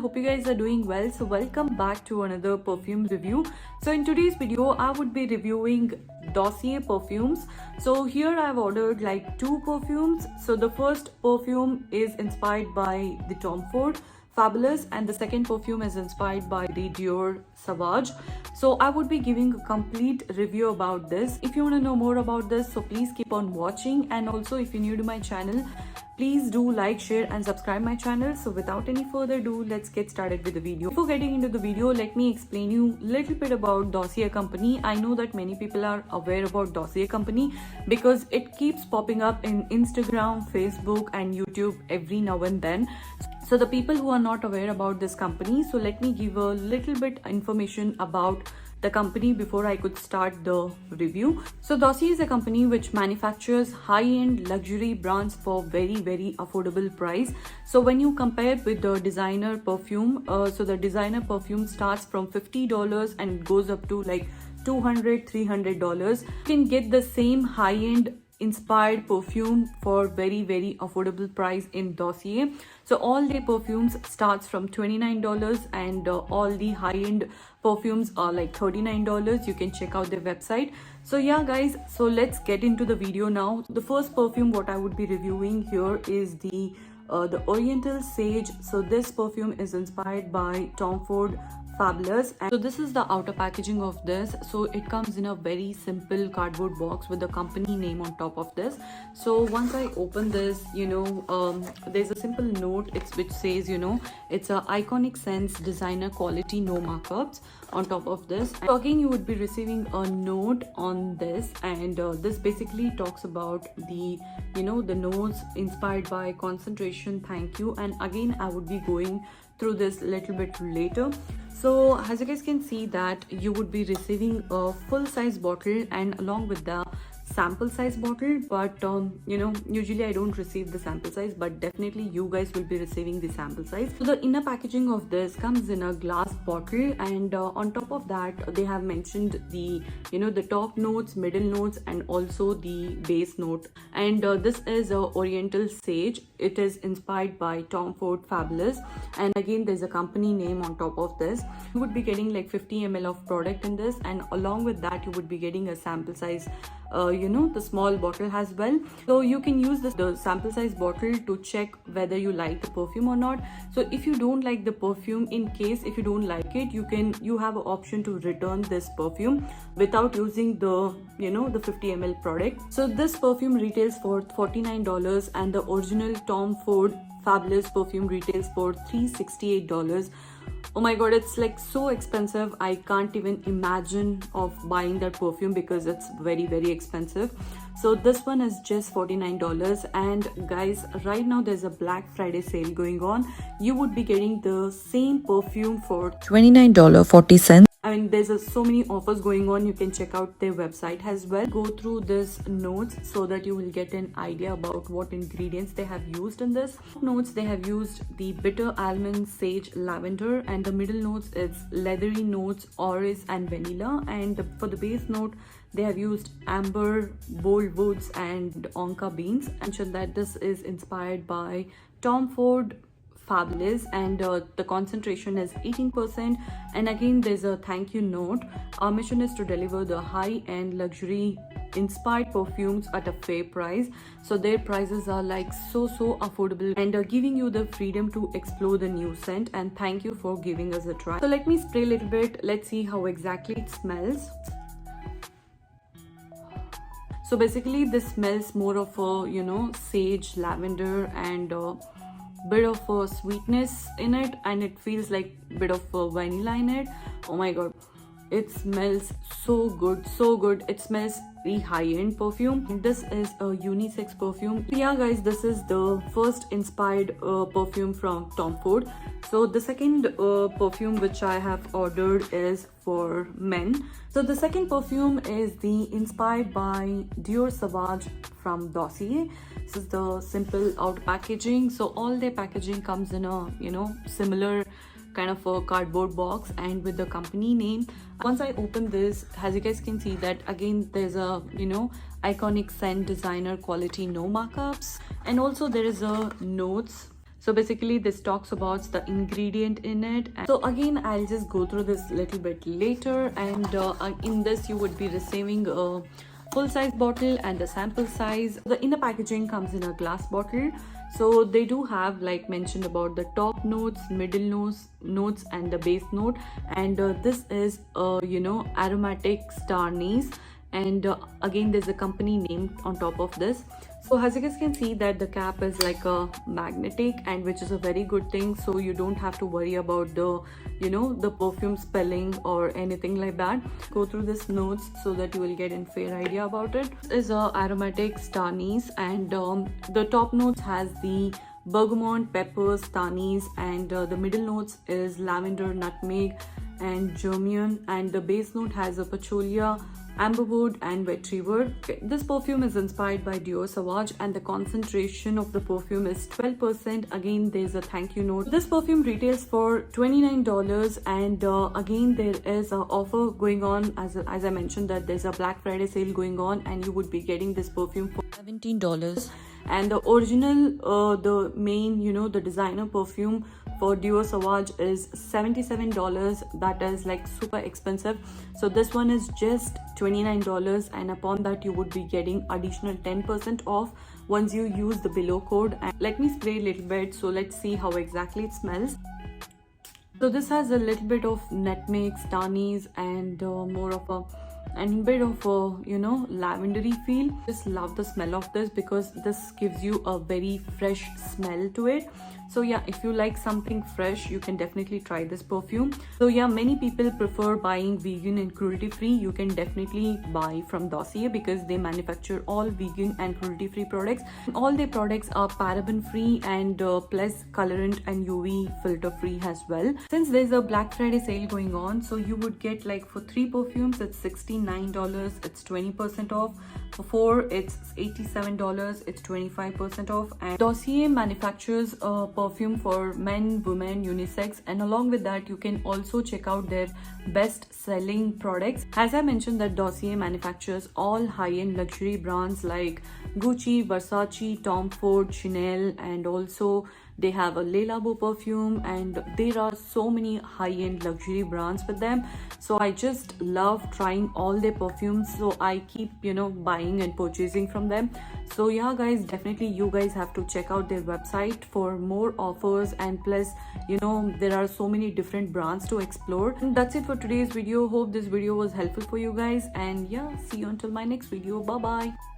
Hope you guys are doing well. So welcome back to another perfume review. So in today's video I would be reviewing Dossier perfumes. So here I've ordered like two perfumes. So the first perfume is inspired by the Tom Ford Fabulous and the second perfume is inspired by the Dior Sauvage. So I would be giving a complete review about this. If you want to know more about this, so please keep on watching, and also if you're new to my channel, please do like, share and subscribe my channel. So without any further ado, let's get started with the video. Before getting into the video, let me explain you a little bit about Dossier company. I know that many people are aware about Dossier company because it keeps popping up in Instagram, Facebook and YouTube every now and then. So the people who are not aware about this company, so let me give a little bit information about the company before I could start the review. So Dossier is a company which manufactures high-end luxury brands for very affordable price. So when you compare with the designer perfume, so the designer perfume starts from $50 and goes up to like $200-300. You can get the same high-end inspired perfume for very affordable price in Dossier. So all the perfumes starts from $29 and all the high-end perfumes are like $39. You can check out their website. So yeah guys, so let's get into the video now. The first perfume what I would be reviewing here is the Oriental Sage. So this perfume is inspired by Tom Ford Fabulous, and so this is the outer packaging of this. So it comes in a very simple cardboard box with the company name on top of this. So once I open this, there's a simple note which says, it's a iconic scents, designer quality, no markups on top of this. So again, you would be receiving a note on this, and this basically talks about the the notes inspired by concentration, thank you, and again I would be going through this little bit later. So as you guys can see that you would be receiving a full size bottle and along with the sample size bottle, but usually I don't receive the sample size, but definitely you guys will be receiving the sample size. So the inner packaging of this comes in a glass bottle, and on top of that they have mentioned the the top notes, middle notes and also the base note. And this is a Oriental Sage. It is inspired by Tom Ford Fabulous, and again there's a company name on top of this. You would be getting like 50 ml of product in this, and along with that you would be getting a sample size the small bottle as well. So you can use the sample size bottle to check whether you like the perfume or not. So if you don't like the perfume, in case if you don't like it, you have an option to return this perfume without using the the 50 ml product. So this perfume retails for $49 and the original Tom Ford Fabulous perfume retails for $368. Oh my god, it's like so expensive. I can't even imagine of buying that perfume because it's very expensive. So this one is just $49. And guys, right now there's a Black Friday sale going on. You would be getting the same perfume for $29.40. I mean, there's so many offers going on. You can check out their website as well. Go through this notes so that you will get an idea about what ingredients they have used in this. Notes, they have used the bitter almond, sage, lavender, and the middle notes it's leathery notes, orris and vanilla. And for the base note, they have used amber, bold woods and onca beans. Mention that this is inspired by Tom Ford Fabulous, and the concentration is 18%. And again there's a thank you note. Our mission is to deliver the high-end luxury inspired perfumes at a fair price. So their prices are like so affordable and are giving you the freedom to explore the new scent, and thank you for giving us a try. So let me spray a little bit. Let's see how exactly it smells. So basically this smells more of a sage, lavender and bit of a sweetness in it, and it feels like bit of a vanilla in it. Oh my god, it smells so good. It smells very high-end perfume. This is a unisex perfume. Yeah guys, this is the first inspired perfume from Tom Ford. So the second perfume which I have ordered is for men. So the second perfume is the inspired by Dior Sauvage from Dossier. This is the simple out packaging. So all their packaging comes in a similar kind of a cardboard box and with the company name. Once I open this, as you guys can see that again there's a iconic scent, designer quality, no markups, and also there is a notes So basically this talks about the ingredient in it. And so again, I'll just go through this little bit later, and in this you would be receiving a full size bottle and the sample size. The inner packaging comes in a glass bottle. So they do have like mentioned about the top notes, middle notes and the base note. And this is aromatic star anise. And again, there's a company name on top of this. So as you guys can see that the cap is like a magnetic, and which is a very good thing. So you don't have to worry about the the perfume spelling or anything like that. Go through this notes so that you will get a fair idea about it. This is a aromatic star anise, and the top notes has the bergamot, peppers, anise, and the middle notes is lavender, nutmeg and geranium, and the base note has a patchouli, amberwood and vetiver. This perfume is inspired by Dior Sauvage, and the concentration of the perfume is 12%. Again, there's a thank you note. This perfume retails for $29, and again there is an offer going on. As I mentioned that there's a Black Friday sale going on, and you would be getting this perfume for $17. And the original the main the designer perfume for Dior Sauvage is $77. That is like super expensive. So this one is just $29, and upon that you would be getting additional 10% off once you use the below code. And let me spray a little bit, so let's see how exactly it smells. So this has a little bit of nutmeg, star anise, and more of a bit of lavendery feel. Just love the smell of this because this gives you a very fresh smell to it. So yeah, if you like something fresh, you can definitely try this perfume. So yeah, many people prefer buying vegan and cruelty free. You can definitely buy from Dossier because they manufacture all vegan and cruelty free products. All their products are paraben free and plus colorant and UV filter free as well. Since there's a Black Friday sale going on, so you would get like for 3 perfumes it's $69, it's 20% off. For 4 it's $87, it's 25% off. And Dossier manufactures perfume for men, women, unisex, and along with that you can also check out their best selling products. As I mentioned that Dossier manufactures all high-end luxury brands like Gucci, Versace, Tom Ford, Chanel, and also they have a Le Labo perfume, and there are so many high-end luxury brands with them. So I just love trying all their perfumes, so I keep buying and purchasing from them. So yeah guys, definitely you guys have to check out their website for more offers, and plus there are so many different brands to explore. And that's it for today's video. Hope this video was helpful for you guys, and yeah, see you until my next video. Bye bye.